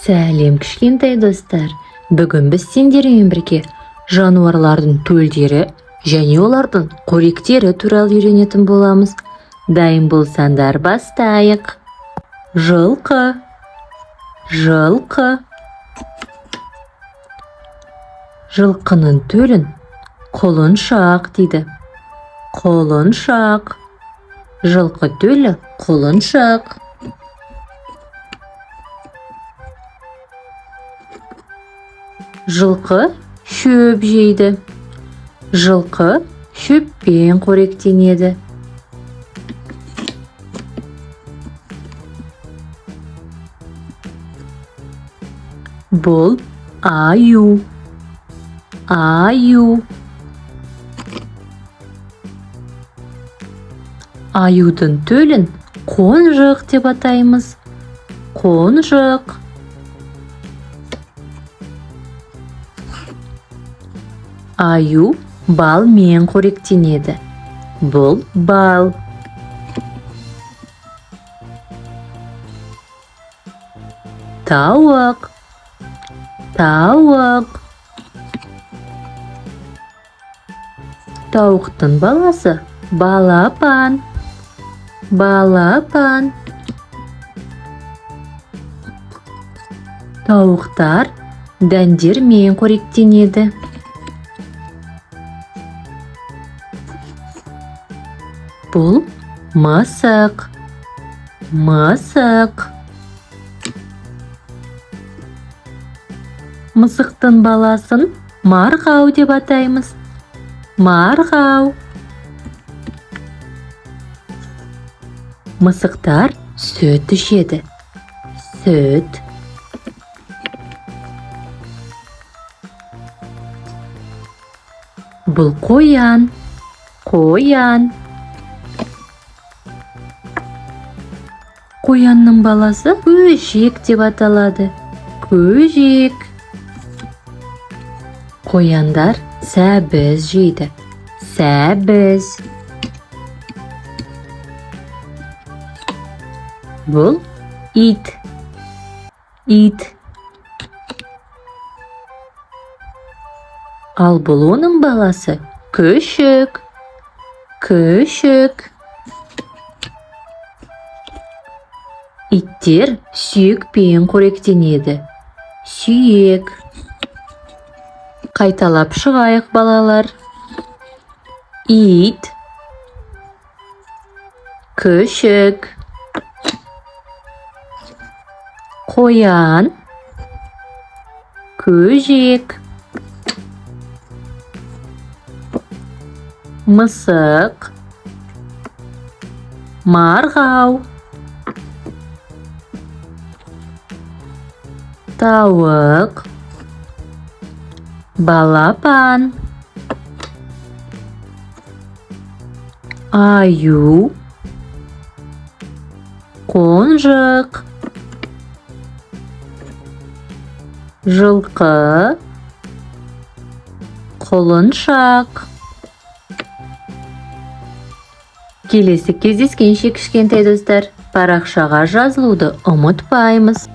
Сәлем кішкентай достар. Бүгін біз сендермен бірге жануарлардың төлдері және олардың қоректері туралы үйренетін боламыз. Дайын болсаңдар бастайық. Жылқы. Жылқы. Жылқының төлін құлыншақ дейді. Құлыншақ. Жылқы төлі құлыншақ. Жылқы шөп жейді. Жылқы шөппен қоректенеді. Бұл аю. Аю. Аюдың төлін қонжық деп атаймыз. Қонжық. Аю балмен қоректенеді. Бұл бал. Тауық. Тауық. Тауықтың баласы балапан. Балапан. Тауықтар дәндермен қоректенеді. Бұл мысық. Мысық. Мысықтың баласын марғау деп атаймыз. Марғау. Мысықтар сүт ішеді. Сүт. Бұл қоян. Қоян. Қоянның баласы көжек деп аталады. Көжек. Қояндар сәбіз жейді. Сәбіз. Бұл ит. Ит. Ал бұл оның баласы күшік. Күшік. Иттер сүйекпен қоректенеді. Сүйек. Қайталап шығайық балалар. Ит. Күшік. Қоян. Көжек. Мысық. Марғау. Тауық. Балапан. Аю. Қонжық. Жылқы. Құлыншақ. Келесі кездескенше кішкентай достар, парақшаға жазылуды ұмытпаймыз.